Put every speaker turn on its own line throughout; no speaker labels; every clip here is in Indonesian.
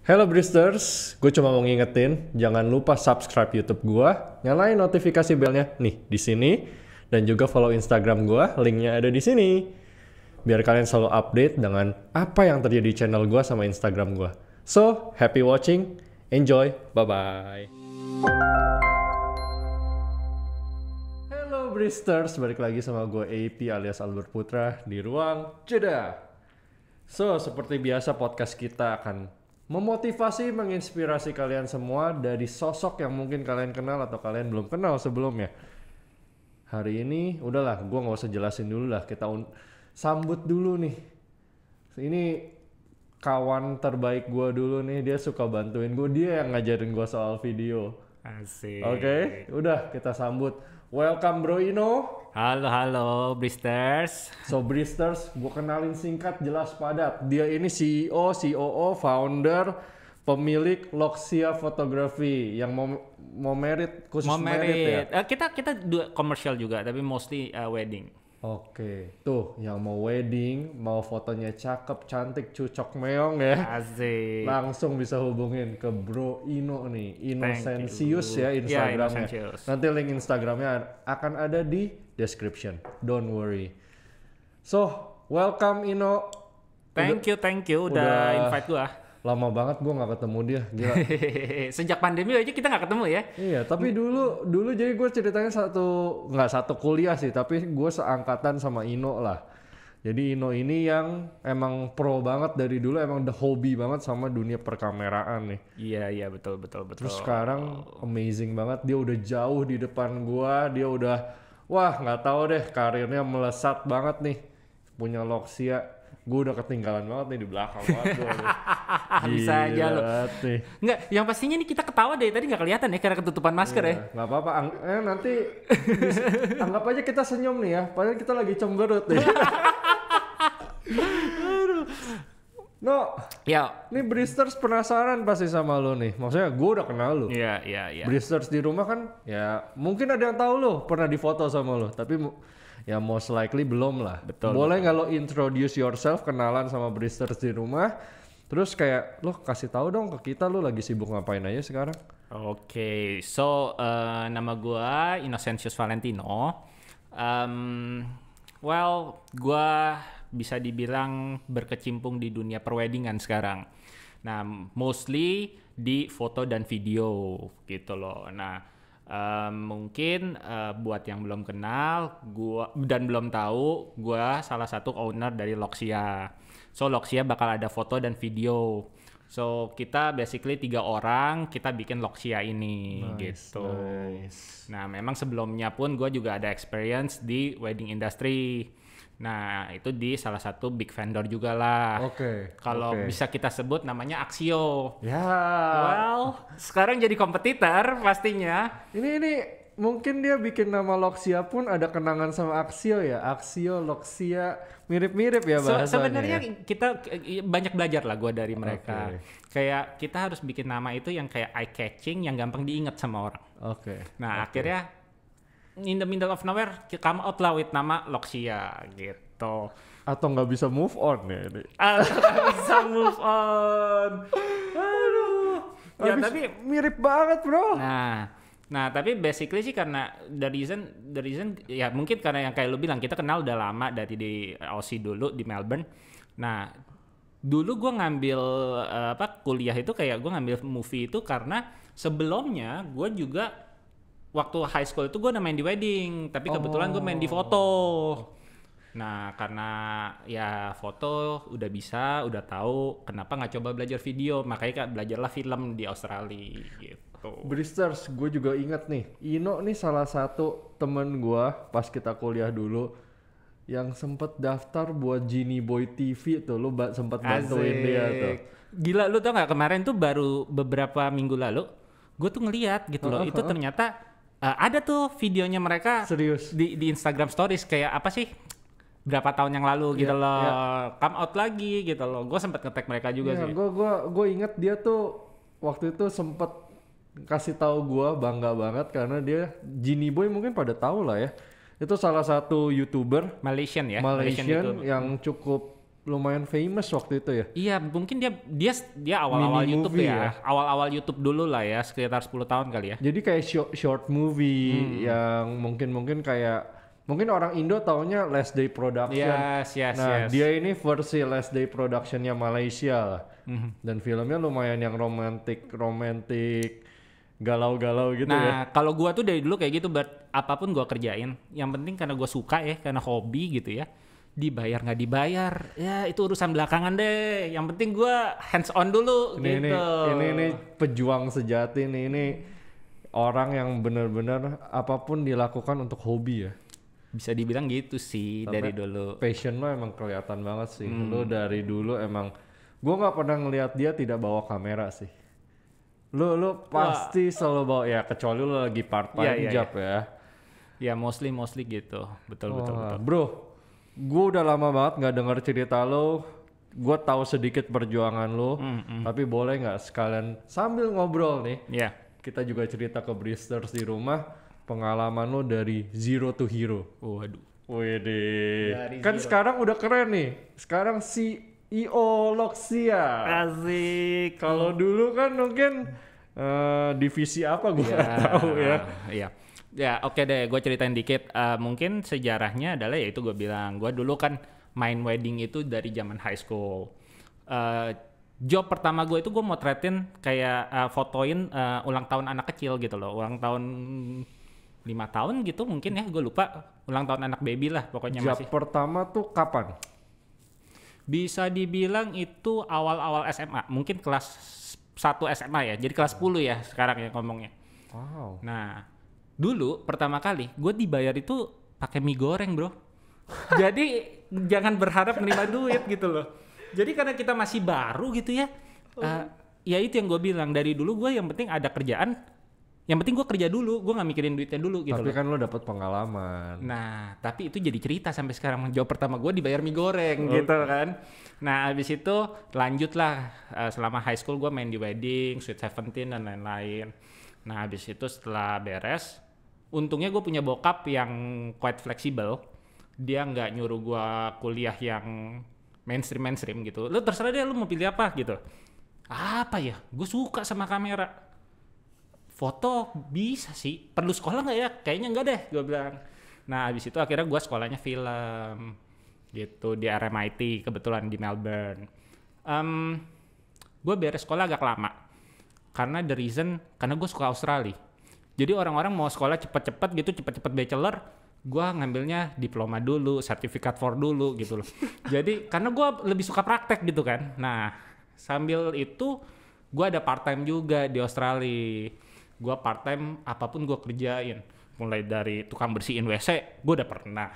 Hello Bristers, gue cuma mau ngingetin, jangan lupa subscribe YouTube gue, nyalain notifikasi belnya nih di sini, dan juga follow Instagram gue, linknya ada di sini. Biar kalian selalu update dengan apa yang terjadi di channel gue sama Instagram gue. So, happy watching, enjoy, bye-bye. Hello Bristers, balik lagi sama gue AP alias Albert Putra di Ruang Jeda. So, seperti biasa podcast kita akan memotivasi, menginspirasi kalian semua dari sosok yang mungkin kalian kenal atau kalian belum kenal sebelumnya. Hari ini, udahlah, gue gak usah jelasin dulu lah. Kita sambut dulu nih. Ini kawan terbaik gue dulu nih, dia suka bantuin gue. Dia yang ngajarin gue soal video.
Asik.
Oke, udah kita sambut. Welcome Bro Ino.
Halo Bristers.
So Bristers, gue kenalin singkat jelas padat. Dia ini CEO, COO, founder, pemilik Loxia Photography yang mau merit, khusus merit ya?
Kita dua komersial juga, tapi mostly wedding.
Oke, tuh yang mau wedding, mau fotonya cakep, cantik, cucok meong ya.
Asik.
Langsung bisa hubungin ke Bro Ino nih, Inocensius ya
Ya,
Instagramnya.
Inocensius.
Nanti link Instagramnya akan ada di description, don't worry. So, welcome Ino.
Thank you udah invite gua.
Lama banget gue nggak ketemu dia, gila.
Sejak pandemi aja kita nggak ketemu ya.
Iya, tapi dulu jadi gue ceritanya nggak satu kuliah sih, tapi gue seangkatan sama Ino lah. Jadi Ino ini yang emang pro banget dari dulu, emang the hobi banget sama dunia perkameraan nih.
Iya betul.
Terus sekarang amazing banget, dia udah jauh di depan gua, dia udah wah nggak tahu deh, karirnya melesat banget nih, punya Loxia. Gue udah ketinggalan banget nih di belakang banget gua nih.
Bisa aja lo.
Nih.
Nggak, yang pastinya nih kita ketawa dari tadi nggak kelihatan ya karena ketutupan masker ya.
Nggak apa-apa, nanti anggap aja kita senyum nih ya, padahal kita lagi cemberut nih. No,
Ya.
nih Bristers penasaran pasti sama lo nih. Maksudnya gue udah kenal lo.
Iya.
Bristers di rumah kan, ya mungkin ada yang tahu lo pernah difoto sama lo, tapi ya most likely belum lah.
Betul.
Boleh nggak lo introduce yourself, kenalan sama Bristers di rumah, terus kayak lo kasih tahu dong ke kita lo lagi sibuk ngapain aja sekarang?
Oke, so nama gua Inocensius Valentino. Gua bisa dibilang berkecimpung di dunia perweddingan sekarang. Nah, mostly di foto dan video gitu loh. Nah, mungkin buat yang belum kenal, gua dan belum tahu, gua salah satu owner dari Loxia. So, Loxia bakal ada foto dan video. So, kita basically 3 orang, kita bikin Loxia ini gitu.
Nice.
Nah, memang sebelumnya pun gue juga ada experience di wedding industry. Nah, itu di salah satu big vendor juga lah.
Oke.
Kalau bisa kita sebut namanya Axio.
Ya.
Well, sekarang jadi kompetitor pastinya.
Ini mungkin dia bikin nama Loxia pun ada kenangan sama Axio ya. Axio, Loxia, mirip-mirip ya bahasanya.
Sebenarnya kita banyak belajar lah gue dari mereka.
Oke.
Kayak kita harus bikin nama itu yang kayak eye catching, yang gampang diingat sama orang.
Oke.
Nah, akhirnya in the middle of nowhere come out lah with nama Loxia gitu.
Atau nggak bisa move on ya ini.
Bisa move on.
Aduh.
Ya,
tapi mirip banget bro.
Nah tapi basically sih karena the reason ya mungkin karena yang kayak lu bilang kita kenal udah lama dari di Aussie dulu di Melbourne. Nah dulu gue ngambil kuliah itu kayak gue ngambil movie itu karena sebelumnya gue juga waktu high school itu gue udah main di wedding, tapi kebetulan gue main di foto. Nah karena ya foto udah bisa, udah tahu, kenapa nggak coba belajar video, makanya belajarlah film di Australia gitu.
Bristers, gue juga ingat nih, Ino nih salah satu temen gue pas kita kuliah dulu yang sempet daftar buat Genie Boy TV tuh, lu sempet bantuin dia tuh.
Gila, lu tau nggak kemarin tuh baru beberapa minggu lalu, gue tuh ngeliat gitu loh, itu ternyata ada tuh videonya mereka.
Serius?
Di Instagram Stories kayak apa sih? Berapa tahun yang lalu gitu loh, come out lagi gitu loh. Gue sempet nge-tag mereka juga sih.
Gue inget dia tuh waktu itu sempet kasih tahu gue, bangga banget karena dia Genie Boy, mungkin pada tahu lah ya. Itu salah satu YouTuber
Malaysian
Malaysian yang cukup lumayan famous waktu itu ya.
Iya, mungkin dia awal-awal
Mini
YouTube
movie
ya.
ya.
Awal-awal YouTube dulu lah ya, sekitar 10 tahun kali ya.
Jadi kayak short movie yang mungkin kayak mungkin orang Indo taunya Last Day Production.
Yes.
Nah, dia ini versi Last Day Productionnya Malaysia lah. Dan filmnya lumayan yang romantik galau-galau gitu ya.
Nah, kalau gua tuh dari dulu kayak gitu, apapun gua kerjain, yang penting karena gua suka ya, karena hobi gitu ya. Dibayar nggak dibayar, ya itu urusan belakangan deh. Yang penting gua hands on dulu gitu.
Ini pejuang sejati nih. Ini orang yang benar-benar apapun dilakukan untuk hobi ya.
Bisa dibilang gitu sih dari dulu.
Passion lo emang kelihatan banget sih. Lo dari dulu emang, gue nggak pernah ngelihat dia tidak bawa kamera sih. Lo pasti selalu bawa, ya kecuali lo lagi part time job ya.
Ya mostly gitu. Betul.
Bro, gue udah lama banget nggak denger cerita lo. Gue tahu sedikit perjuangan lo, tapi boleh nggak sekalian sambil ngobrol nih?
Iya.
Kita juga cerita ke Bristers di rumah pengalaman lo dari zero to hero.
Waduh.
Wede. Kan sekarang udah keren nih. Sekarang CEO Loxia.
Asik.
Kalau dulu kan mungkin divisi apa gue nggak tahu ya.
Iya. Ya oke deh, gue ceritain dikit. Mungkin sejarahnya adalah ya itu gue bilang. Gue dulu kan main wedding itu dari zaman high school. Job pertama gue itu gue motretin kayak fotoin ulang tahun anak kecil gitu loh. Ulang tahun 5 tahun gitu mungkin ya, gue lupa. Ulang tahun anak baby lah pokoknya.
Job
masih.
pertama tuh kapan?
Bisa dibilang itu awal-awal SMA. Mungkin kelas 1 SMA ya. Jadi kelas 10 ya sekarang ya ngomongnya.
Wow.
Nah, dulu pertama kali gue dibayar itu pakai mie goreng, bro. Jadi jangan berharap nerima duit gitu loh. Jadi karena kita masih baru gitu ya. Ya itu yang gue bilang, dari dulu gue yang penting ada kerjaan. Yang penting gue kerja dulu, gue gak mikirin duitnya dulu gitu.
Tapi
loh.
kan lo dapet pengalaman.
Nah, tapi itu jadi cerita sampai sekarang. Job pertama gue dibayar mie goreng gitu kan. Nah, abis itu lanjutlah selama high school gue main di wedding, Sweet 17 dan lain-lain. Nah, abis itu setelah beres, untungnya gue punya bokap yang quite fleksibel. Dia nggak nyuruh gue kuliah yang mainstream gitu. Lu terserah deh lu mau pilih apa gitu. Apa ya? Gue suka sama kamera. Foto bisa sih. Perlu sekolah nggak ya? Kayaknya nggak deh, gue bilang. Nah, abis itu akhirnya gue sekolahnya film gitu di RMIT, kebetulan di Melbourne. Gue beres sekolah agak lama karena karena gue suka Australia. Jadi orang-orang mau sekolah cepet-cepet gitu, cepet-cepet bachelor, gue ngambilnya diploma dulu, sertifikat for dulu gitu loh. Jadi karena gue lebih suka praktek gitu kan. Nah, sambil itu gue ada part time juga di Australia. Gue part time apapun gue kerjain, mulai dari tukang bersihin WC gue udah pernah,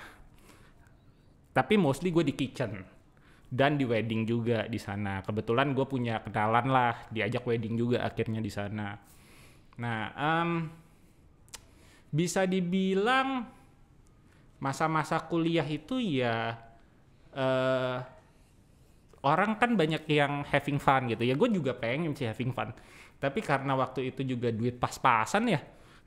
tapi mostly gue di kitchen dan di wedding juga di sana. Kebetulan gue punya kenalan lah, diajak wedding juga akhirnya di sana. Nah, bisa dibilang masa-masa kuliah itu ya orang kan banyak yang having fun gitu ya. Gue juga pengen sih having fun, tapi karena waktu itu juga duit pas-pasan ya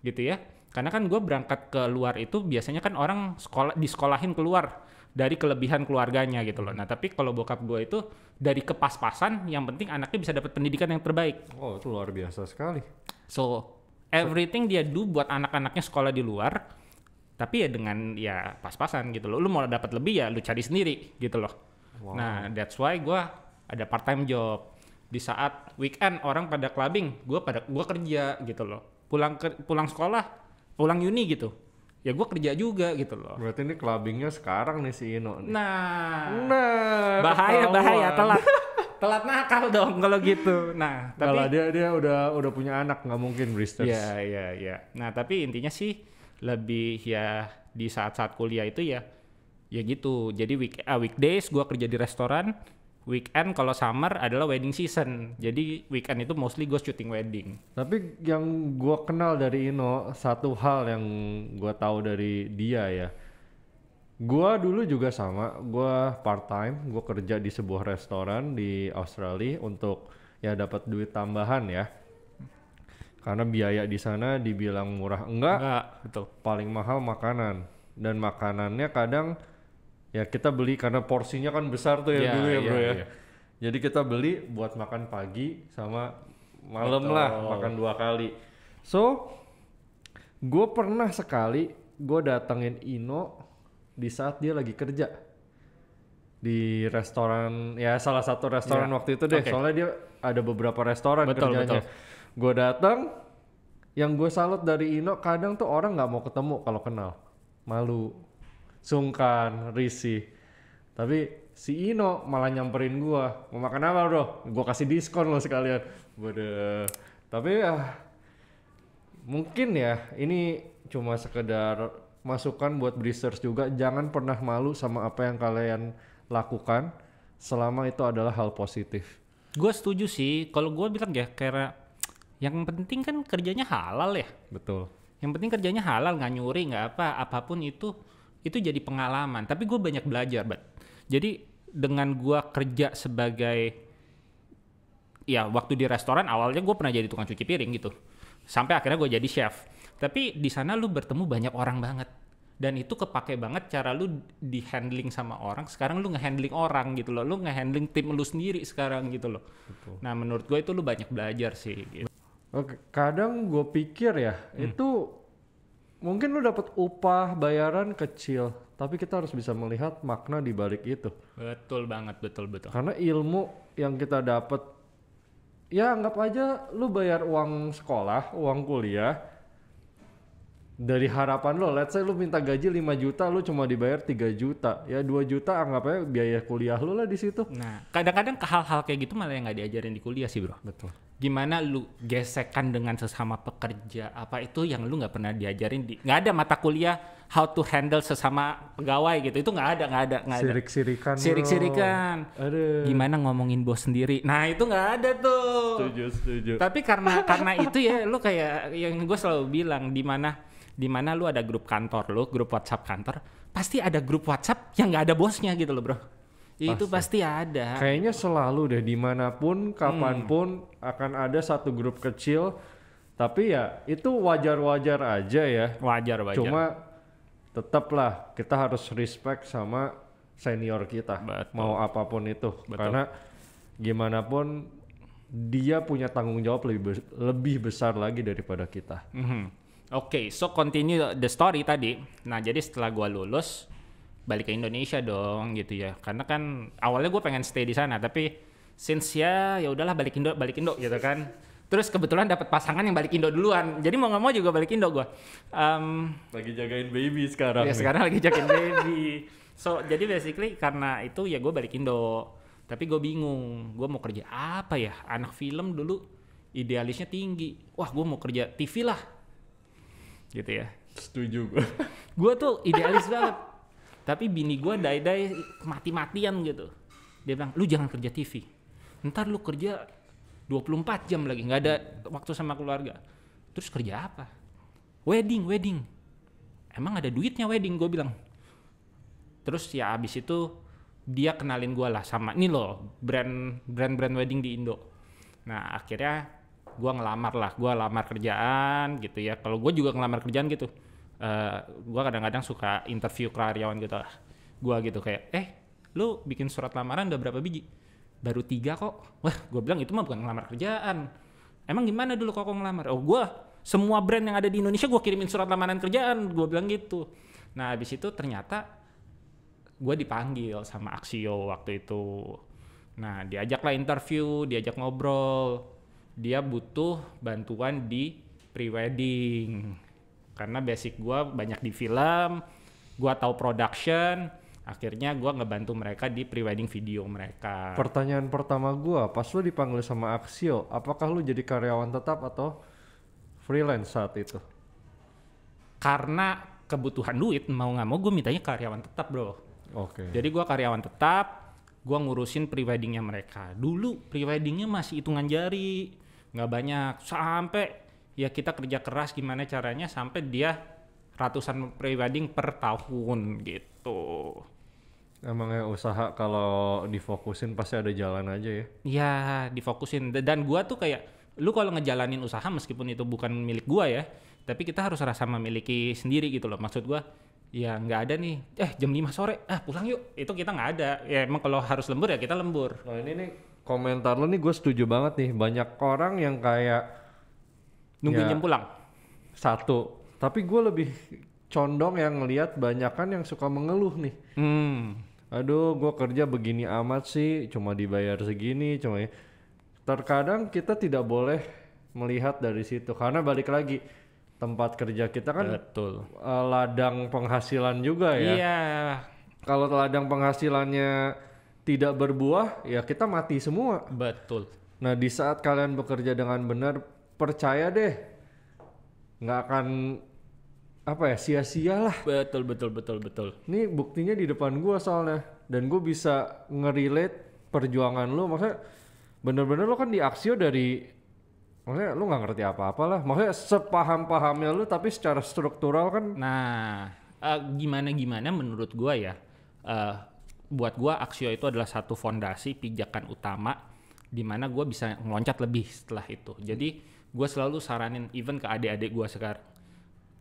gitu ya. Karena kan gue berangkat ke luar itu biasanya kan orang disekolahin keluar dari kelebihan keluarganya gitu loh. Nah tapi kalau bokap gue itu dari kepas-pasan, yang penting anaknya bisa dapat pendidikan yang terbaik.
Oh itu luar biasa sekali.
So everything dia do buat anak-anaknya sekolah di luar, tapi ya dengan ya pas-pasan gitu loh. Lu mau dapat lebih ya lu cari sendiri gitu loh. Wow. Nah that's why gue ada part time job. Di saat weekend orang pada clubbing, gue kerja gitu loh. Pulang sekolah, pulang uni gitu, ya gue kerja juga gitu loh.
Berarti ini clubbingnya sekarang nih si Ino nih.
Nah bahaya telat nakal dong kalau gitu. Nah tapi
kalau dia udah punya anak, nggak mungkin Bristers.
Ya. Nah tapi intinya sih lebih ya di saat-saat kuliah itu ya gitu. Jadi weekdays gue kerja di restoran. Weekend kalau summer adalah wedding season. Jadi weekend itu mostly gue shooting wedding.
Tapi yang gue kenal dari Ino, satu hal yang gue tahu dari dia ya. Gue dulu juga sama, gue part time, gue kerja di sebuah restoran di Australia untuk ya dapat duit tambahan ya. Karena biaya di sana dibilang murah enggak,
betul.
Paling mahal makanan, dan makanannya kadang Ya kita beli karena porsinya kan besar tuh ya
Iya,
dulu ya
iya,
bro ya.
iya.
Jadi kita beli buat makan pagi sama malam
Betul.
lah, makan 2 kali. So, gue pernah sekali gue datengin Ino di saat dia lagi kerja di restoran, ya salah satu restoran
Iya.
waktu itu deh.
Oke.
Soalnya dia ada beberapa restoran
Betul,
kerjanya. Gue datang, yang gue salut dari Ino kadang tuh orang nggak mau ketemu kalau kenal, malu, sungkan, risih. Tapi si Ino malah nyamperin gua, mau makan apa bro? Gua kasih diskon lo sekalian. Waduh. Tapi ya mungkin ya ini cuma sekedar masukan buat Bristers juga. Jangan pernah malu sama apa yang kalian lakukan selama itu adalah hal positif.
Gue setuju sih. Kalau gue bilang ya, karena yang penting kan kerjanya halal ya.
Betul.
Yang penting kerjanya halal, nggak nyuri, nggak apa, apapun itu jadi pengalaman. Tapi gue banyak belajar, Jadi dengan gue kerja sebagai, ya waktu di restoran awalnya gue pernah jadi tukang cuci piring gitu. Sampai akhirnya gue jadi chef. Tapi di sana lu bertemu banyak orang banget. Dan itu kepake banget cara lu di handling sama orang. Sekarang lu nge-handling orang gitu loh. Lu nge-handling tim lu sendiri sekarang gitu loh.
Betul.
Nah menurut gue itu lu banyak belajar sih. Gitu.
Oke, kadang gue pikir ya itu mungkin lu dapat upah bayaran kecil, tapi kita harus bisa melihat makna di balik itu.
Betul banget, betul.
Karena ilmu yang kita dapat, ya anggap aja lu bayar uang sekolah, uang kuliah, dari harapan lo, let's say lu minta gaji 5 juta, lu cuma dibayar 3 juta, ya 2 juta anggap aja biaya kuliah lu lah di situ.
Nah kadang-kadang hal-hal kayak gitu malah yang nggak diajarin di kuliah sih bro.
Betul.
Gimana lu gesekan dengan sesama pekerja, apa itu yang lu nggak pernah diajarin nggak ada mata kuliah how to handle sesama pegawai gitu, itu nggak ada.
Sirik-sirikan bro.
Sirik-sirikan.
Aduh.
Gimana ngomongin bos sendiri, nah itu nggak ada tuh.
Setuju.
Tapi karena itu ya lu kayak yang gue selalu bilang, di mana lu ada grup kantor lu, grup WhatsApp kantor, pasti ada grup WhatsApp yang nggak ada bosnya gitu loh bro. Itu pasti ada.
Kayaknya selalu deh, dimanapun, kapanpun akan ada satu grup kecil. Tapi ya itu wajar-wajar aja ya.
Wajar.
Cuma tetaplah kita harus respect sama senior kita.
Betul.
Mau apapun itu.
Betul.
Karena gimana pun dia punya tanggung jawab lebih besar lagi daripada kita.
Oke, so continue the story tadi. Nah, jadi setelah gua lulus balik ke Indonesia dong gitu ya. Karena kan awalnya gue pengen stay di sana, tapi since ya udahlah balik Indo gitu kan. Terus kebetulan dapat pasangan yang balik Indo duluan. Jadi mau nggak mau juga balik Indo gue.
Lagi jagain baby sekarang.
Ya sekarang lagi jagain baby. So jadi basically karena itu ya gue balik Indo. Tapi gue bingung, gue mau kerja apa ya? Anak film dulu idealisnya tinggi. Wah gue mau kerja TV lah. Gitu ya.
Setuju gue.
Gue tuh idealis banget. Tapi bini gue dai-dai mati-matian gitu. Dia bilang, lu jangan kerja TV. Ntar lu kerja 24 jam lagi, nggak ada waktu sama keluarga. Terus kerja apa? Wedding. Emang ada duitnya wedding, gue bilang. Terus ya abis itu dia kenalin gue lah sama, ini loh brand wedding di Indo. Nah akhirnya gue lamar kerjaan gitu ya. Kalau gue juga ngelamar kerjaan gitu. Gue kadang-kadang suka interview karyawan gitu lah. Gue gitu kayak, lu bikin surat lamaran udah berapa biji? Baru 3 kok. Wah, gue bilang itu mah bukan ngelamar kerjaan. Emang gimana dulu kok ngelamar? Oh, gue semua brand yang ada di Indonesia gue kirimin surat lamaran kerjaan. Gue bilang gitu. Nah, habis itu ternyata gue dipanggil sama Axio waktu itu. Nah, diajaklah interview, diajak ngobrol. Dia butuh bantuan di pre-wedding. Karena basic gue banyak di film, gue tahu production, akhirnya gue ngebantu mereka di pre-wedding video mereka.
Pertanyaan pertama gue, pas lu dipanggil sama Axio, apakah lu jadi karyawan tetap atau freelance saat itu?
Karena kebutuhan duit, mau nggak mau gue mintanya karyawan tetap bro.
Oke.
Jadi gue karyawan tetap, gue ngurusin pre-weddingnya mereka. Dulu pre-weddingnya masih hitungan jari, nggak banyak, sampai ya kita kerja keras gimana caranya sampai dia ratusan pre-wedding per tahun gitu.
Emangnya usaha kalau difokusin pasti ada jalan aja ya?
Ya difokusin. Dan gua tuh kayak, lu kalau ngejalanin usaha meskipun itu bukan milik gua ya, tapi kita harus rasa memiliki sendiri gitu loh. Maksud gua, ya nggak ada nih, jam 5 sore, pulang yuk. Itu kita nggak ada. Ya emang kalau harus lembur ya kita lembur.
Nah ini nih komentar lo nih gue setuju banget nih. Banyak orang yang kayak
Nungguin
ya,
jam pulang.
satu. Tapi gue lebih condong yang ngelihat banyakan yang suka mengeluh nih. Aduh gue kerja begini amat sih, cuma dibayar segini, terkadang kita tidak boleh melihat dari situ. Karena balik lagi, tempat kerja kita kan
Betul.
ladang penghasilan juga ya.
Iya.
Kalau ladang penghasilannya tidak berbuah, ya kita mati semua.
Betul.
Nah di saat kalian bekerja dengan benar, percaya deh, nggak akan sia-sia lah.
Betul.
Ini buktinya di depan gua soalnya, dan gue bisa ngerelate perjuangan lo. Maksudnya bener-bener lo kan di Axio dari, maksudnya lu nggak ngerti apa-apa lah. Maksudnya sepaham-pahamnya lu, tapi secara struktural kan.
Nah, gimana menurut gua ya, buat gua Axio itu adalah satu fondasi pijakan utama di mana gua bisa ngeloncat lebih setelah itu. Jadi gua selalu saranin even ke adik-adik gua sekarang,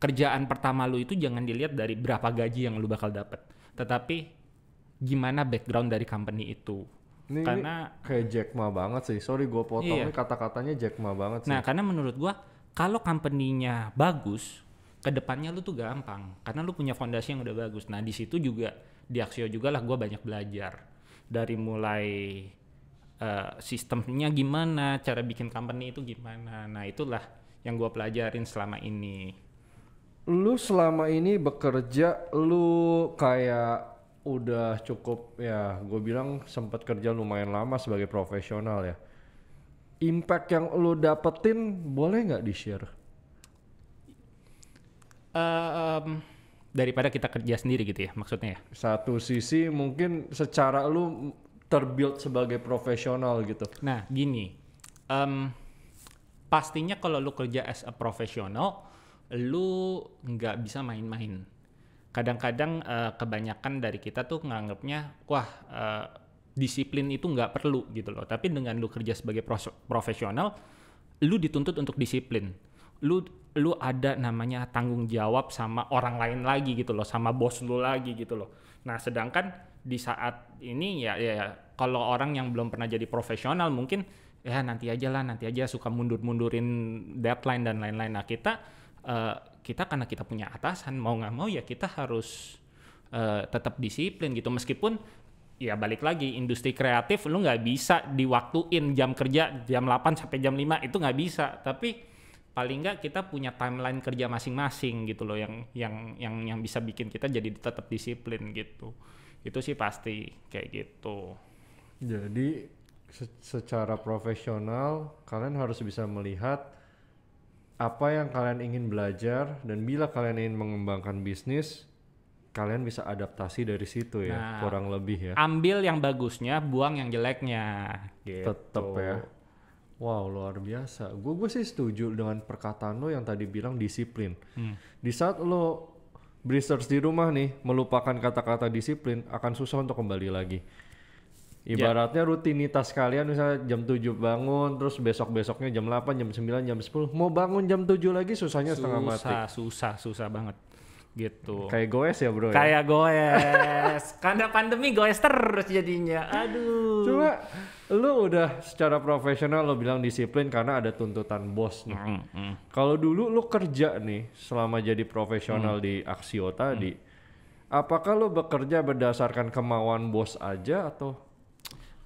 kerjaan pertama lu itu jangan dilihat dari berapa gaji yang lu bakal dapet, tetapi gimana background dari company itu. Karena
ini kayak Jack Ma banget sih. Sorry gue potong,
iya.
Ini kata-katanya Jack Ma banget sih.
Nah, karena menurut gua kalau company-nya bagus, kedepannya lu tuh gampang karena lu punya fondasi yang udah bagus. Nah, di situ juga di Axio juga lah gua banyak belajar dari mulai sistemnya gimana, cara bikin company itu gimana. Nah, itulah yang gua pelajarin selama ini.
Lu selama ini bekerja, lu kayak udah cukup ya, gue bilang sempat kerja lumayan lama sebagai profesional ya. Impact yang lu dapetin boleh nggak di-share?
Daripada kita kerja sendiri gitu ya maksudnya ya.
Satu sisi mungkin secara lu terbuild sebagai profesional gitu.
Nah gini, pastinya kalau lu kerja as a profesional, lu nggak bisa main-main. Kadang-kadang kebanyakan dari kita tuh nganggapnya disiplin itu nggak perlu gitu loh. Tapi dengan lu kerja sebagai profesional, lu dituntut untuk disiplin. Lu ada namanya tanggung jawab sama orang lain lagi gitu loh, sama bos lu lagi gitu loh. Nah sedangkan di saat ini ya kalau orang yang belum pernah jadi profesional mungkin ya nanti aja suka mundurin deadline dan lain-lain. Nah kita karena kita punya atasan, mau nggak mau ya kita harus tetap disiplin gitu. Meskipun ya balik lagi industri kreatif lu nggak bisa diwaktuin jam kerja jam 8 sampai jam 5 itu nggak bisa. Tapi paling nggak kita punya timeline kerja masing-masing gitu loh yang bisa bikin kita jadi tetap disiplin gitu. Itu sih pasti kayak gitu.
Jadi secara profesional kalian harus bisa melihat apa yang kalian ingin belajar, dan bila kalian ingin mengembangkan bisnis, kalian bisa adaptasi dari situ ya. Nah, kurang lebih ya.
Ambil yang bagusnya, buang yang jeleknya gitu.
Tetep ya. Wow, luar biasa. Gue sih setuju dengan perkataan lo yang tadi bilang disiplin. Di saat lo Bristers di rumah nih melupakan kata-kata disiplin, akan susah untuk kembali lagi. Ibaratnya rutinitas kalian misalnya jam 7 bangun, terus besok-besoknya jam 8, jam 9, jam 10. Mau bangun jam 7 lagi susahnya setengah mati.
Susah banget gitu.
Kayak goes ya bro.
Kayak goes. Karena pandemi goes terus jadinya. Aduh.
Cuma lu udah secara profesional lo bilang disiplin karena ada tuntutan bos nih. Kalau dulu lu kerja nih selama jadi profesional di Axio tadi, apakah lu bekerja berdasarkan kemauan bos aja atau?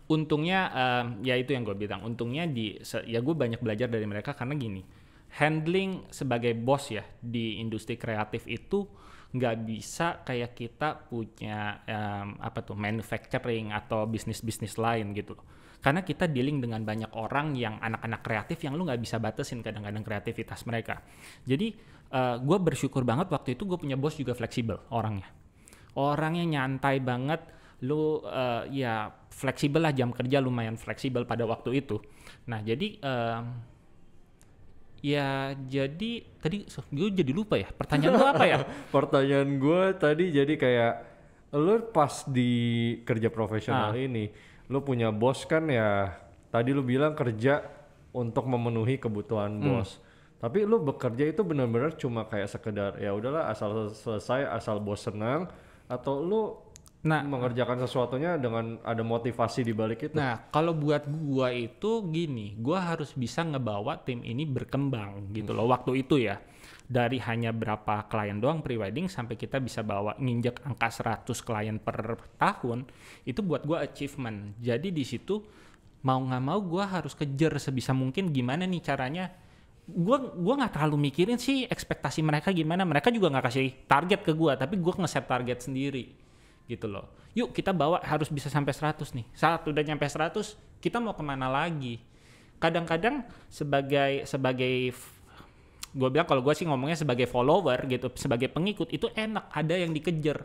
Untungnya ya itu yang gue bilang, untungnya ya gue banyak belajar dari mereka karena gini, handling sebagai bos ya di industri kreatif itu nggak bisa kayak kita punya manufacturing atau bisnis lain gitu loh. Karena kita dealing dengan banyak orang yang anak-anak kreatif yang lu nggak bisa batasin kadang-kadang kreativitas mereka. Jadi gue bersyukur banget waktu itu gue punya bos juga fleksibel orangnya nyantai banget. Lu ya fleksibel lah, jam kerja lumayan fleksibel pada waktu itu. Nah jadi jadi tadi gue jadi lupa ya pertanyaan lu apa ya?
Pertanyaan gue tadi jadi kayak lu pas di kerja profesional ini, lu punya bos kan ya, tadi lu bilang kerja untuk memenuhi kebutuhan bos. Tapi lu bekerja itu benar-benar cuma kayak sekedar ya udahlah asal selesai, asal bos senang, atau lu mengerjakan sesuatunya dengan ada motivasi di balik itu?
Nah, kalau buat gua itu gini, gua harus bisa ngebawa tim ini berkembang gitu loh waktu itu ya. Dari hanya berapa klien doang pre-wedding sampai kita bisa bawa nginjek angka 100 klien per tahun, itu buat gua achievement. Jadi di situ mau nggak mau gua harus kejar sebisa mungkin gimana nih caranya. Gua nggak terlalu mikirin sih ekspektasi mereka gimana. Mereka juga nggak kasih target ke gua, tapi gua nge-set target sendiri. Gitu loh. Yuk kita bawa harus bisa sampai 100 nih. Saat udah nyampe 100, kita mau kemana lagi? Kadang-kadang sebagai gue bilang kalau gue sih ngomongnya sebagai follower gitu, sebagai pengikut itu enak ada yang dikejar.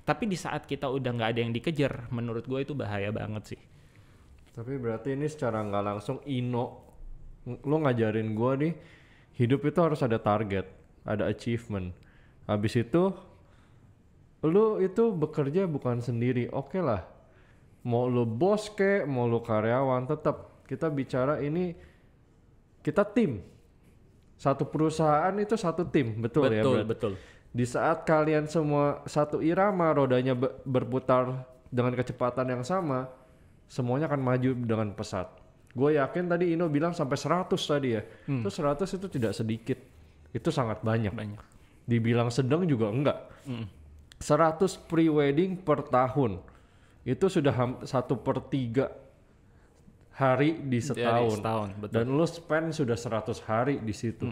Tapi di saat kita udah nggak ada yang dikejar, menurut gue itu bahaya banget sih.
Tapi berarti ini secara nggak langsung lo ngajarin gue nih, hidup itu harus ada target, ada achievement. Habis itu lu itu bekerja bukan sendiri, oke lah. Mau lu bos kek, mau lu karyawan, tetap kita bicara ini kita tim. Satu perusahaan itu satu tim, betul ya?
Betul.
Di saat kalian semua satu irama, rodanya berputar dengan kecepatan yang sama, semuanya akan maju dengan pesat. Gue yakin tadi Ino bilang sampai 100 tadi ya. Itu 100 itu tidak sedikit. Itu sangat banyak. Dibilang sedang juga enggak. 100 pre-wedding per tahun itu sudah 1/3 hari di setahun.
Betul.
Dan lu spend sudah 100 hari di situ.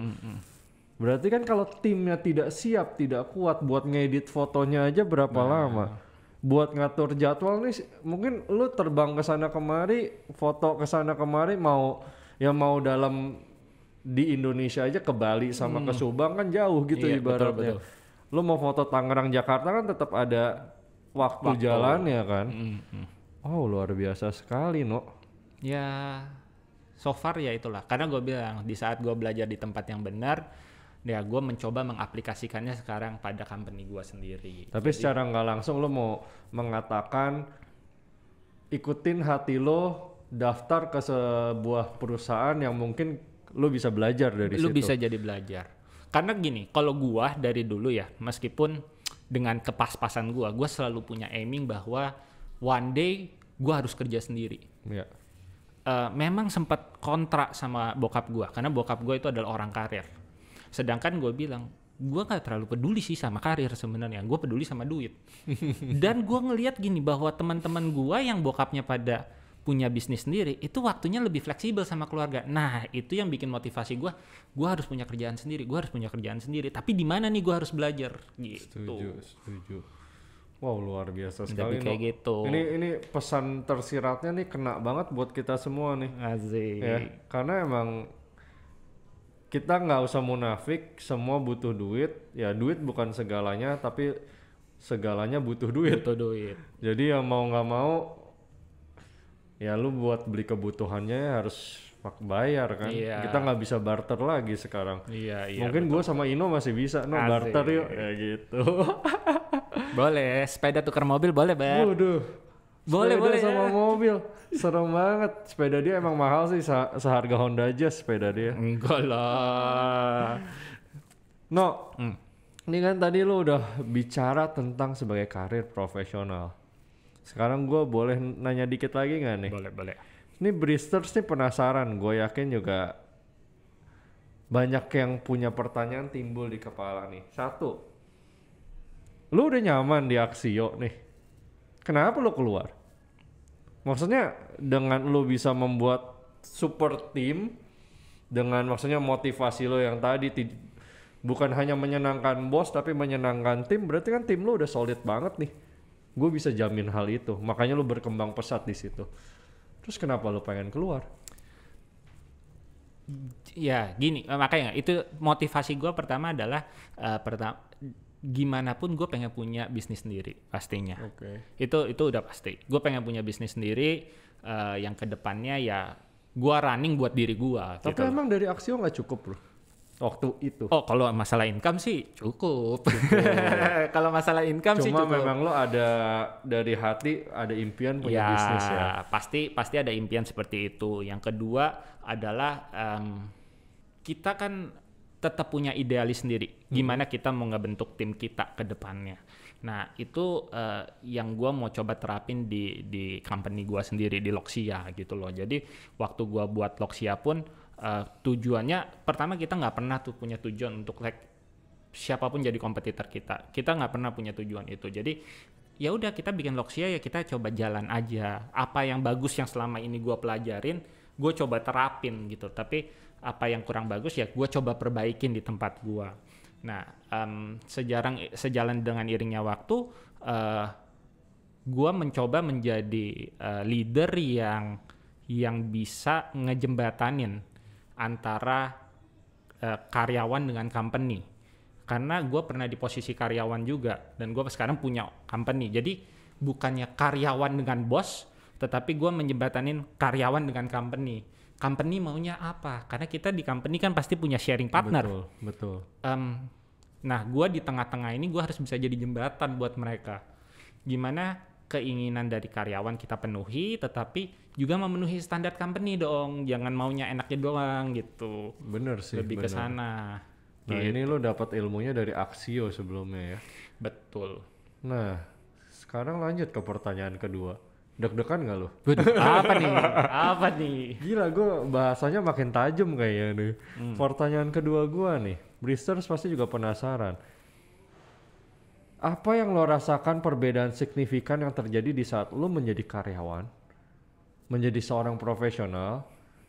Berarti kan kalau timnya tidak siap, tidak kuat buat ngedit fotonya aja berapa lama, buat ngatur jadwal nih mungkin lu terbang ke sana kemari, foto ke sana kemari, mau dalam di Indonesia aja ke Bali sama ke Subang kan jauh gitu ibaratnya. Betul. Lu mau foto Tangerang Jakarta kan tetap ada waktu jalannya kan. Oh luar biasa sekali no.
Ya so far ya itulah, karena gue bilang di saat gue belajar di tempat yang benar, ya gue mencoba mengaplikasikannya sekarang pada company gue sendiri.
Tapi secara nggak langsung lo mau mengatakan ikutin hati lo, daftar ke sebuah perusahaan yang mungkin lo bisa belajar dari situ.
Lo bisa jadi belajar. Karena gini, kalau gua dari dulu ya, meskipun dengan kepas-pasan gua selalu punya aiming bahwa one day gua harus kerja sendiri.
Yeah.
Memang sempat kontrak sama bokap gua, karena bokap gua itu adalah orang karir. Sedangkan gua bilang, gua gak terlalu peduli sih sama karir sebenarnya, gua peduli sama duit. Dan gua ngelihat gini bahwa teman-teman gua yang bokapnya pada punya bisnis sendiri, itu waktunya lebih fleksibel sama keluarga. Nah, itu yang bikin motivasi gue harus punya kerjaan sendiri, Tapi di mana nih gue harus belajar? Gitu.
Setuju. Wow, luar biasa sekali.
Kayak gitu.
Ini pesan tersiratnya nih kena banget buat kita semua nih.
Asik.
Ya, karena emang kita nggak usah munafik, semua butuh duit. Ya, duit bukan segalanya, tapi segalanya butuh duit. Jadi ya mau nggak mau, ya lu buat beli kebutuhannya harus bayar kan. Kita nggak bisa barter lagi sekarang. Mungkin gue sama Ino masih bisa barter yuk ya gitu.
Boleh, sepeda tukar mobil boleh Bang.
Waduh, boleh sama mobil serem banget. Sepeda dia emang mahal sih, seharga Honda Jazz sepeda dia.
Enggak lah.
No, ini kan tadi lu udah bicara tentang sebagai karir profesional. Sekarang gue boleh nanya dikit lagi nggak nih?
Boleh.
Ini Bristers nih penasaran, gue yakin juga banyak yang punya pertanyaan timbul di kepala nih. 1, lu udah nyaman di Axio nih, kenapa lu keluar? Maksudnya dengan lu bisa membuat super team, dengan maksudnya motivasi lo yang tadi bukan hanya menyenangkan bos tapi menyenangkan tim, berarti kan tim lu udah solid banget nih. Gue bisa jamin hal itu, makanya lu berkembang pesat di situ. Terus kenapa lu pengen keluar?
Ya gini, makanya itu motivasi gue pertama adalah gimana pun gue pengen punya bisnis sendiri pastinya. Itu udah pasti. Gue pengen punya bisnis sendiri yang kedepannya ya gue running buat diri gue.
Tapi gitu. Emang dari Axio nggak cukup bro? Waktu itu.
Oh, kalau masalah income sih cukup. Kalau masalah income sih cukup.
Cuma memang lo ada dari hati ada impian punya bisnis ya.
Pasti ada impian seperti itu. Yang kedua adalah kita kan tetap punya idealis sendiri. Gimana kita mau ngebentuk tim kita ke depannya. Nah itu yang gue mau coba terapin di company gue sendiri, di Loxia gitu loh. Jadi waktu gue buat Loxia pun tujuannya, pertama kita nggak pernah tuh punya tujuan untuk siapapun jadi kompetitor kita. Kita nggak pernah punya tujuan itu. Jadi ya udah kita bikin Loxia, ya kita coba jalan aja. Apa yang bagus yang selama ini gue pelajarin, gue coba terapin gitu. Tapi apa yang kurang bagus ya gue coba perbaikin di tempat gue. Nah sejalan dengan iringnya waktu, gue mencoba menjadi leader yang bisa ngejembatanin antara karyawan dengan company. Karena gue pernah di posisi karyawan juga, dan gue sekarang punya company. Jadi bukannya karyawan dengan bos, tetapi gue menjembatanin karyawan dengan company. Company maunya apa? Karena kita di company kan pasti punya sharing partner.
Betul.
Nah, gue di tengah-tengah ini gue harus bisa jadi jembatan buat mereka. Gimana keinginan dari karyawan kita penuhi, tetapi juga memenuhi standar company dong. Jangan maunya enaknya doang gitu.
Bener sih.
Lebih ke sana.
Nah
gitu.
ini lo dapat ilmunya dari Axio sebelumnya ya.
Betul.
Nah sekarang lanjut ke pertanyaan kedua. Deg-degan gak lo?
Apa nih?
Gila, gue bahasanya makin tajam kayaknya nih. Pertanyaan kedua gue nih, Bristers pasti juga penasaran. Apa yang lo rasakan perbedaan signifikan yang terjadi di saat lo menjadi karyawan, menjadi seorang profesional,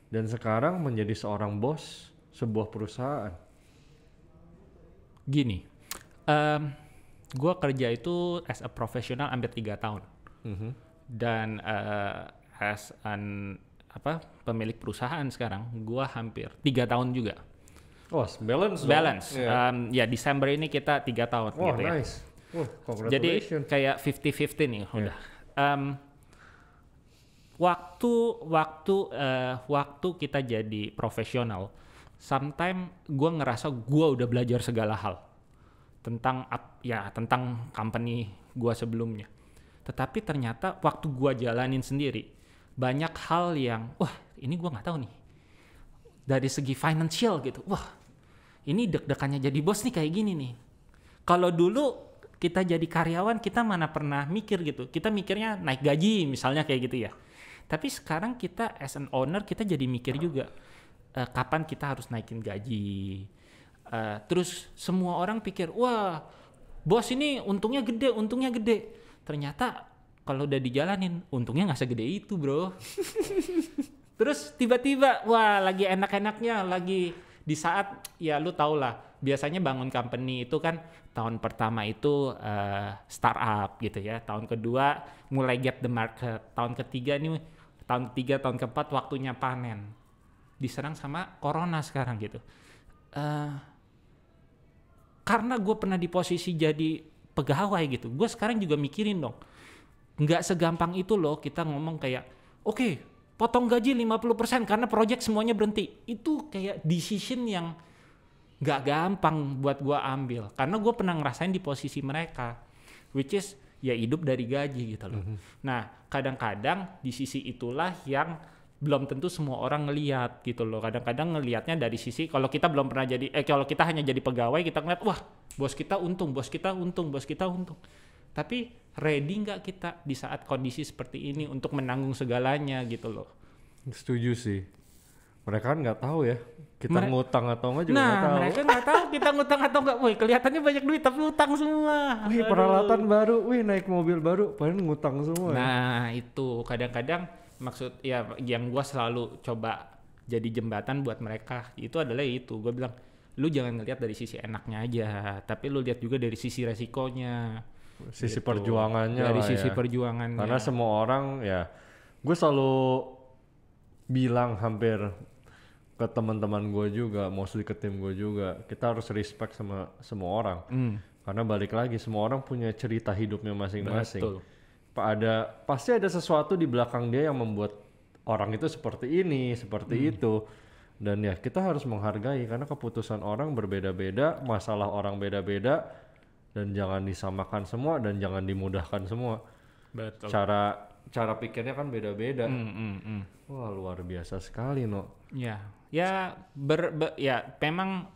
dan sekarang menjadi seorang bos sebuah perusahaan?
Gini, gue kerja itu as a professional hampir 3 tahun. Dan as an pemilik perusahaan sekarang gue hampir 3 tahun juga.
Oh, balance.
Ya Desember ini kita 3 tahun gitu ya.
Nice.
Jadi kayak 50-50 nih udah. Waktu kita jadi profesional, sometimes gue ngerasa gue udah belajar segala hal tentang company gue sebelumnya. Tetapi ternyata waktu gue jalanin sendiri, banyak hal yang, wah ini gue nggak tahu nih. Dari segi financial gitu, wah ini deg-degannya jadi bos nih kayak gini nih. Kalau dulu kita jadi karyawan, kita mana pernah mikir gitu. Kita mikirnya naik gaji misalnya kayak gitu ya. Tapi sekarang kita as an owner, kita jadi mikir juga, kapan kita harus naikin gaji. Terus semua orang pikir, wah bos ini untungnya gede. Ternyata kalau udah dijalanin, untungnya nggak segede itu bro. Terus tiba-tiba, wah lagi enak-enaknya, lagi di saat, ya lu tau lah, biasanya bangun company itu kan tahun pertama itu startup gitu ya. Tahun kedua mulai get the market. Tahun ketiga, tahun keempat waktunya panen. Diserang sama corona sekarang gitu. Karena gue pernah di posisi jadi pegawai gitu, gue sekarang juga mikirin dong, nggak segampang itu loh kita ngomong kayak, oke, potong gaji 50% karena project semuanya berhenti. Itu kayak decision yang nggak gampang buat gue ambil, karena gue pernah ngerasain di posisi mereka, which is ya hidup dari gaji gitu loh. Nah kadang-kadang di sisi itulah yang belum tentu semua orang ngelihat gitu loh. Kadang-kadang ngelihatnya dari sisi, kalau kita belum pernah jadi, kalau kita hanya jadi pegawai, kita ngeliat, wah bos kita untung. Tapi ready nggak kita di saat kondisi seperti ini untuk menanggung segalanya gitu loh.
Setuju sih. Mereka kan nggak tahu ya, kita ngutang atau nggak juga nggak tahu.
Nah mereka nggak tahu kita ngutang atau nggak. Wih kelihatannya banyak duit tapi utang semua.
Wih peralatan baru, wih naik mobil baru, padahal ngutang semua.
Nah itu kadang-kadang maksud ya yang gue selalu coba jadi jembatan buat mereka itu adalah itu, gue bilang lu jangan ngelihat dari sisi enaknya aja, tapi lu lihat juga dari sisi resikonya,
sisi
gitu.
perjuangannya
dari
lah
sisi
ya.
perjuangannya.
Karena semua orang ya, gue selalu bilang hampir ke teman-teman gue juga, mostly ke tim gue juga, kita harus respect sama semua orang. Karena balik lagi semua orang punya cerita hidupnya masing-masing.
Betul.
Pasti ada sesuatu di belakang dia yang membuat orang itu seperti ini, seperti itu. Dan ya kita harus menghargai karena keputusan orang berbeda-beda, masalah orang beda-beda, dan jangan disamakan semua dan jangan dimudahkan semua.
Betul.
Cara pikirnya kan beda-beda. Wah luar biasa sekali, No.
Ya memang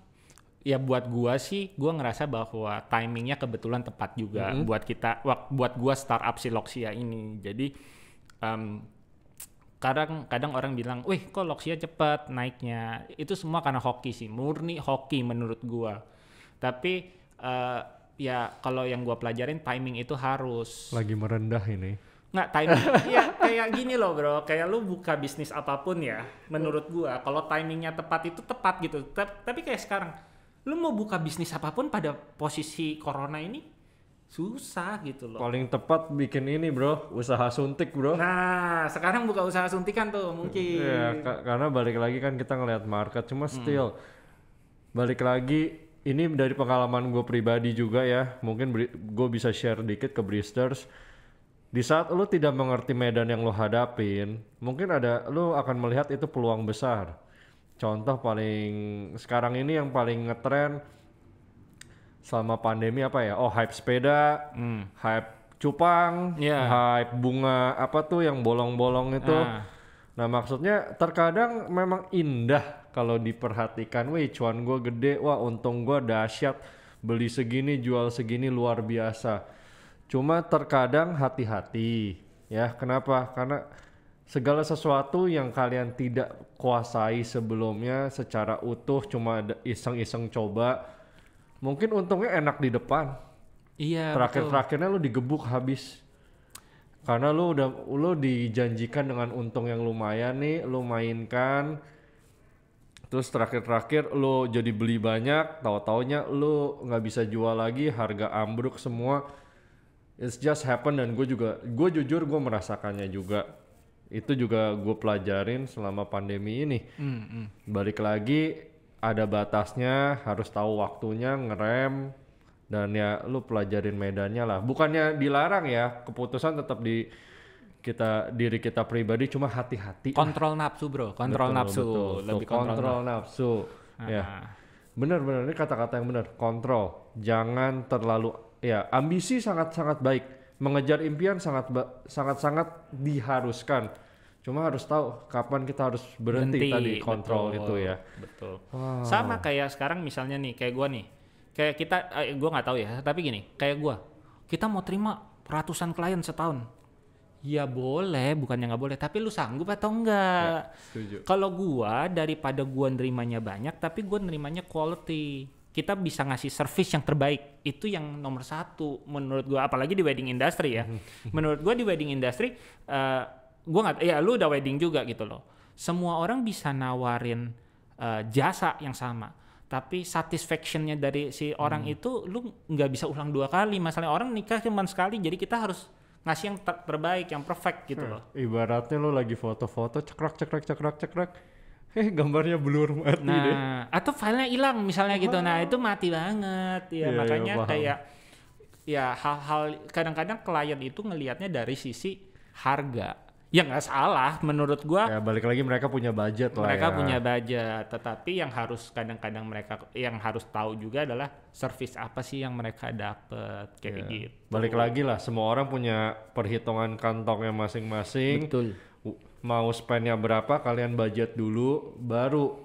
ya buat gua sih, gua ngerasa bahwa timingnya kebetulan tepat juga buat kita, buat gua startup si Loxia ini. Jadi kadang orang bilang, wih kok Loxia cepat naiknya. Itu semua karena hoki sih, murni hoki menurut gua. Tapi ya kalau yang gua pelajarin timing itu harus.
Lagi merendah ini.
Nggak, timing ya kayak gini loh bro, kayak lu buka bisnis apapun ya, menurut gua kalau timingnya tepat itu tepat gitu. Tapi kayak sekarang lu mau buka bisnis apapun pada posisi corona ini susah gitu loh.
Paling tepat bikin ini bro, usaha suntik bro.
Nah sekarang buka usaha suntikan tuh mungkin.
Ya, karena balik lagi kan kita ngelihat market, cuma still balik lagi ini dari pengalaman gue pribadi juga ya, mungkin gue bisa share dikit ke Bristers. Di saat lo tidak mengerti medan yang lo hadapin, mungkin lo akan melihat itu peluang besar. Contoh paling sekarang ini yang paling ngetren selama pandemi apa ya? Oh, hype sepeda, hype cupang, hype bunga apa tuh yang bolong-bolong itu. Nah maksudnya terkadang memang indah kalau diperhatikan. Wih cuan gue gede, wah untung gue dahsyat, beli segini jual segini luar biasa. Cuma terkadang hati-hati ya. Kenapa? Karena segala sesuatu yang kalian tidak kuasai sebelumnya secara utuh, cuma iseng-iseng coba, mungkin untungnya enak di depan.
Iya.
Terakhir-terakhirnya lu digebuk habis. Karena lu dijanjikan dengan untung yang lumayan nih, lu mainkan. Terus terakhir-terakhir lu jadi beli banyak, tahu-taunya lu nggak bisa jual lagi, harga ambruk semua. It's just happen, dan gue jujur gue merasakannya juga. Itu juga gue pelajarin selama pandemi ini. Balik lagi ada batasnya, harus tahu waktunya, ngerem, dan ya lu pelajarin medannya lah. Bukannya dilarang ya, keputusan tetap di diri kita pribadi, cuma hati-hati.
Kontrol nafsu bro, kontrol nafsu. Lebih
kontrol nafsu. Ya, bener ini kata-kata yang bener. Kontrol, jangan terlalu ya. Ambisi sangat-sangat baik. Mengejar impian sangat-sangat diharuskan. Cuma harus tahu kapan kita harus berhenti tadi, kontrol itu ya.
Betul. Wow. Sama kayak sekarang misalnya nih, kayak gua nih. Kayak kita, gua nggak tahu ya, tapi gini, kayak gua. Kita mau terima ratusan klien setahun. Ya boleh, bukannya nggak boleh, tapi lu sanggup atau enggak?
Ya,
kalau gua, daripada gua nerimanya banyak, tapi gua nerimanya quality. Kita bisa ngasih service yang terbaik, itu yang nomor satu menurut gua, apalagi di wedding industry ya. Menurut gua di wedding industry, gua nggak, ya lu udah wedding juga gitu loh. Semua orang bisa nawarin jasa yang sama, tapi satisfactionnya dari si orang itu lu nggak bisa ulang 2 kali. Masalahnya orang nikah cuma sekali, jadi kita harus ngasih yang terbaik, yang perfect gitu loh.
Ibaratnya lu lagi foto-foto, cekrek, gambarnya blur mati deh.
Atau filenya hilang misalnya gitu. Nah itu mati banget ya. Makanya kayak ya hal-hal, kadang-kadang klien itu ngelihatnya dari sisi harga. Ya nggak salah menurut gua.
Ya balik lagi mereka punya budget lah.
Mereka punya budget, tetapi yang harus kadang-kadang mereka yang harus tahu juga adalah service apa sih yang mereka dapat kayak gitu.
Balik lagi lah, semua orang punya perhitungan kantongnya masing-masing.
Betul.
Mau spendnya berapa, kalian budget dulu, baru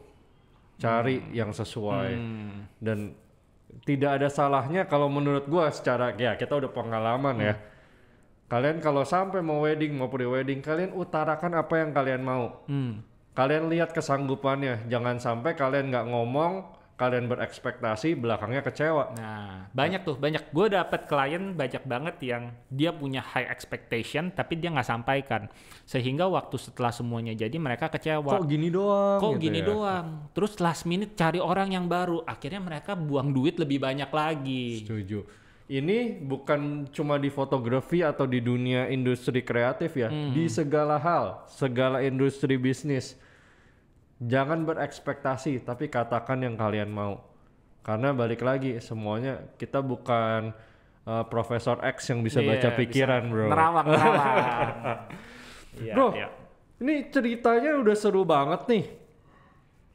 cari yang sesuai. Dan tidak ada salahnya kalau menurut gua secara ya kita udah pengalaman ya. Kalian kalau sampai mau wedding mau pre-wedding, kalian utarakan apa yang kalian mau. Kalian lihat kesanggupannya, jangan sampai kalian nggak ngomong, kalian berekspektasi, belakangnya kecewa.
Nah, banyak. Gue dapet klien banyak banget yang dia punya high expectation, tapi dia nggak sampaikan. Sehingga waktu setelah semuanya jadi mereka kecewa.
Kok gini doang?
Kok gitu gini doang? Terus last minute cari orang yang baru, akhirnya mereka buang duit lebih banyak lagi.
Setuju. Ini bukan cuma di fotografi atau di dunia industri kreatif ya, di segala hal, segala industri bisnis. Jangan berekspektasi, tapi katakan yang kalian mau. Karena balik lagi, semuanya kita bukan Profesor X yang bisa baca pikiran, bro.
Nerawang.
Bro, ini ceritanya udah seru banget nih.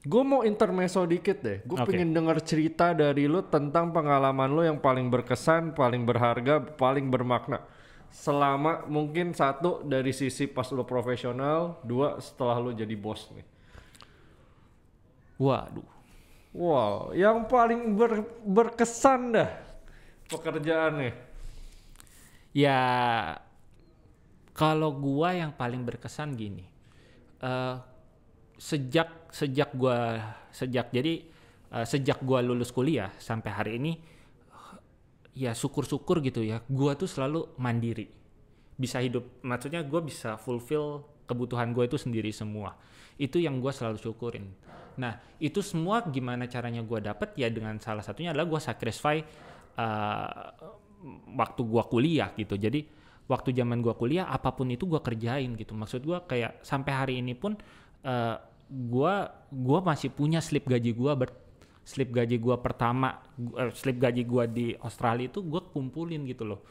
Gue mau intermezzo dikit deh. Gue pengen denger cerita dari lu tentang pengalaman lu yang paling berkesan, paling berharga, paling bermakna. Selama mungkin 1 dari sisi pas lu profesional, 2 setelah lu jadi bos nih.
Waduh.
Wow, yang paling berkesan dah pekerjaannya.
Ya kalau gua yang paling berkesan gini. Eh, sejak gua lulus kuliah sampai hari ini, ya syukur-syukur gitu ya, gua tuh selalu mandiri, bisa hidup, maksudnya gua bisa fulfill kebutuhan gua itu sendiri semua. Itu yang gua selalu syukurin. Nah itu semua gimana caranya gua dapet, ya dengan salah satunya adalah gua sacrifice waktu gua kuliah gitu. Jadi waktu zaman gua kuliah apapun itu gua kerjain gitu. Maksud gua kayak sampai hari ini pun gua masih punya slip gaji gua pertama, slip gaji gua di Australia itu gua kumpulin gitu loh.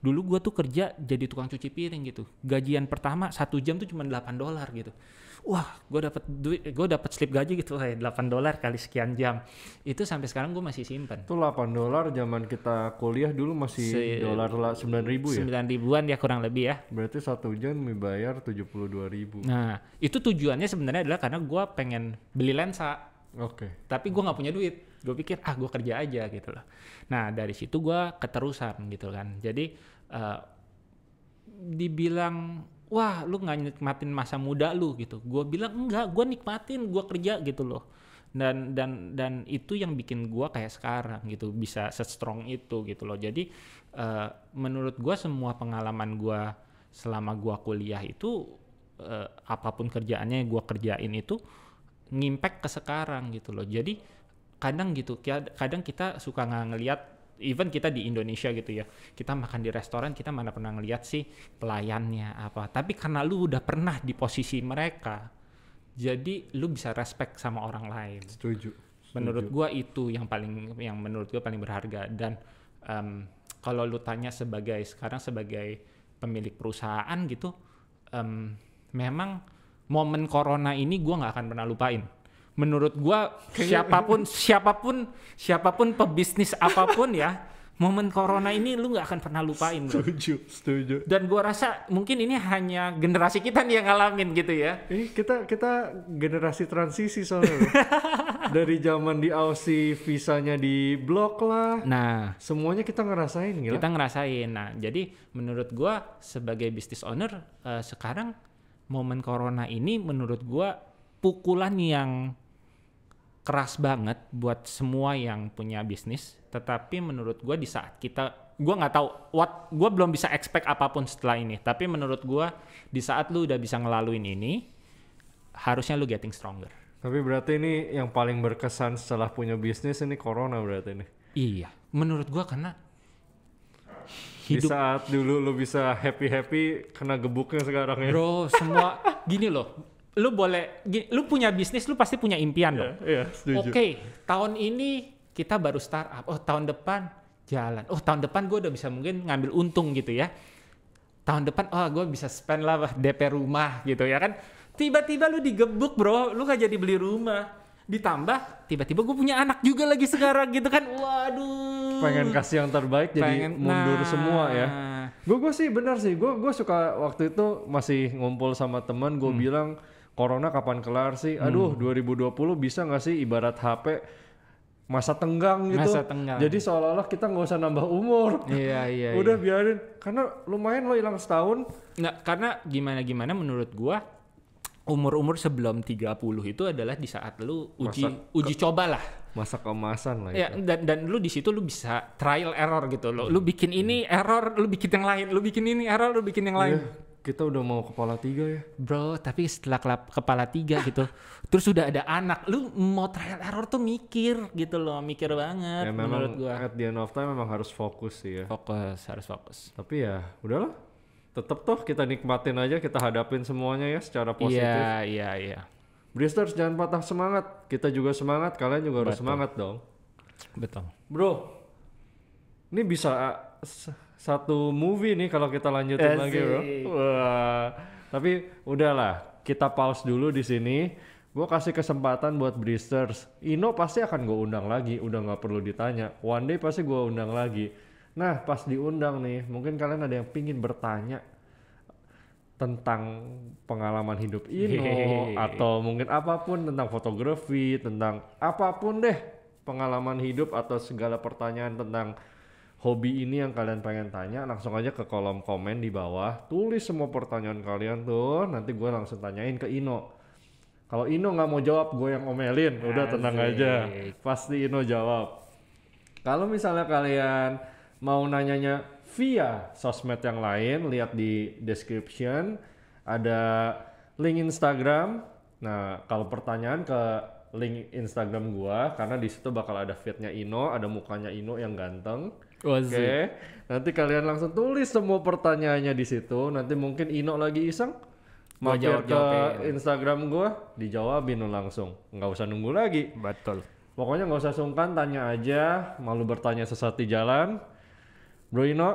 Dulu gua tuh kerja jadi tukang cuci piring gitu. Gajian pertama 1 jam tuh cuma $8 gitu. Wah, gua dapat slip gaji gitu, $8 kali sekian jam. Itu sampai sekarang gua masih simpan.
Itu $8 zaman kita kuliah dulu masih dolar 9.000 ya?
9 ribuan ya kurang lebih ya.
Berarti 1 jam dibayar 72.000.
Nah, itu tujuannya sebenarnya adalah karena gua pengen beli lensa.
Oke.
Tapi gue nggak punya duit. Gue pikir gue kerja aja gitu loh. Nah dari situ gue keterusan gitu kan. Jadi dibilang wah lu nggak nikmatin masa muda lu gitu. Gue bilang enggak, gue nikmatin, gue kerja gitu loh. Dan itu yang bikin gue kayak sekarang gitu, bisa se-strong itu gitu loh. Jadi menurut gue semua pengalaman gue selama gue kuliah itu apapun kerjaannya yang gue kerjain itu ngimpact ke sekarang gitu loh. Jadi kadang kita suka nggak ngelihat, even kita di Indonesia gitu ya, kita makan di restoran kita mana pernah ngelihat sih pelayannya apa, tapi karena lu udah pernah di posisi mereka jadi lu bisa respect sama orang lain.
Setuju.
Menurut gua itu yang menurut gua paling berharga. Dan kalau lu tanya sekarang sebagai pemilik perusahaan gitu, memang momen corona ini gue nggak akan pernah lupain. Menurut gue siapapun pebisnis apapun ya, momen corona ini lu nggak akan pernah lupain bro.
Setuju.
Dan gue rasa mungkin ini hanya generasi kita nih yang ngalamin gitu ya.
Ini kita generasi transisi soalnya. Dari zaman di Aussie visanya di blok lah.
Nah,
semuanya kita ngerasain gila.
Kita ngerasain. Nah, jadi menurut gue sebagai business owner sekarang momen corona ini menurut gua pukulan yang keras banget buat semua yang punya bisnis. Tetapi menurut gua di saat gua nggak tahu gua belum bisa expect apapun setelah ini. Tapi menurut gua di saat lu udah bisa ngelaluin ini, harusnya lu getting stronger.
Tapi berarti ini yang paling berkesan setelah punya bisnis ini corona berarti ini.
Iya, menurut gua karena
di saat dulu lu bisa happy kena gebuknya sekarang ya.
Bro, semua gini loh. Lu punya bisnis, lu pasti punya impian dong.
Iya, setuju.
Oke, tahun ini kita baru startup. Oh, tahun depan jalan. Oh, tahun depan gue udah bisa mungkin ngambil untung gitu ya. Tahun depan, gue bisa spend lah DP rumah gitu ya kan. Tiba-tiba lu digebuk bro, lu gak jadi beli rumah. Ditambah tiba-tiba gue punya anak juga lagi sekarang gitu kan. Waduh,
pengen kasih yang terbaik jadi mundur semua ya. Gue sih benar sih, gue suka waktu itu masih ngumpul sama teman, gue bilang corona kapan kelar sih, aduh 2020 bisa gak sih ibarat HP masa tenggang gitu.
Masa tenggang.
Jadi seolah-olah kita gak usah nambah umur.
Iya.
Udah biarin, karena lumayan lo hilang setahun.
Nah, karena gimana menurut gue umur sebelum 30 itu adalah di saat lu uji coba lah.
Masa keemasan lah
ya,
itu.
Dan lu di situ lu bisa trial error gitu loh. Lu bikin ini error, lu bikin yang lain, lu bikin ini error, lu bikin yang lain.
Kita udah mau kepala 3 ya.
Bro, tapi setelah kepala 3 gitu, terus udah ada anak, lu mau trial error tuh mikir gitu loh, mikir banget
ya,
menurut gua.
At the end of time memang harus fokus sih ya.
Harus fokus.
Tapi ya udahlah. Tetap toh kita nikmatin aja, kita hadapin semuanya ya secara positif.
Iya.
Bristers jangan patah semangat, kita juga semangat, kalian juga harus semangat dong.
Betul.
Bro, ini bisa satu movie nih kalau kita lanjutin lagi bro. Wah, tapi udahlah, kita pause dulu di sini. Gue kasih kesempatan buat Bristers. Ino pasti akan gue undang lagi, udah nggak perlu ditanya. One day pasti gue undang lagi. Nah pas diundang nih, mungkin kalian ada yang pingin bertanya. tentang pengalaman hidup Ino atau mungkin apapun tentang fotografi, tentang apapun deh pengalaman hidup atau segala pertanyaan tentang hobi ini yang kalian pengen tanya, langsung aja ke kolom komen di bawah, tulis semua pertanyaan kalian tuh, nanti gue langsung tanyain ke Ino. Kalau Ino nggak mau jawab, gue yang omelin, udah tenang aja, pasti Ino jawab. Kalau misalnya kalian mau nanyanya via sosmed yang lain, lihat di description ada link Instagram. Nah, kalau pertanyaan ke link Instagram gua karena di situ bakal ada feed-nya Ino, ada mukanya Ino yang ganteng. Oke. Nanti kalian langsung tulis semua pertanyaannya di situ. Nanti mungkin Ino lagi iseng mampir ke Instagram gua, dijawabin langsung. Nggak usah nunggu lagi.
Betul.
Pokoknya nggak usah sungkan, tanya aja. Malu bertanya sesat di jalan. Bro Ino,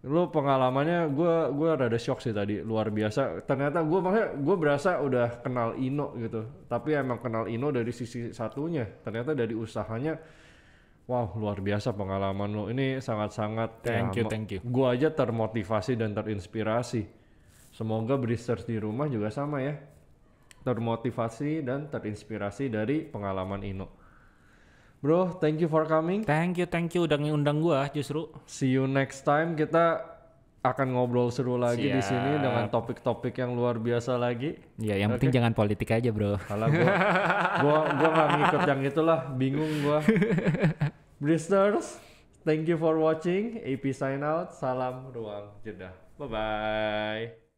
lu pengalamannya gue rada shock sih tadi, luar biasa. Ternyata gue berasa udah kenal Ino gitu, tapi emang kenal Ino dari sisi satunya. Ternyata dari usahanya, wow luar biasa pengalaman lo. Ini sangat-sangat.
Thank you.
Gue aja termotivasi dan terinspirasi. Semoga Bristers di rumah juga sama ya, termotivasi dan terinspirasi dari pengalaman Ino. Bro, thank you for coming.
Thank you udah ngundang gua justru.
See you next time. Kita akan ngobrol seru lagi di sini dengan topik-topik yang luar biasa lagi.
Ya, yang penting jangan politik aja, bro.
Kalau gua nggak ngikut yang itulah, bingung gua. Bristers, thank you for watching. AP sign out. Salam Ruang Jeddah. Bye bye.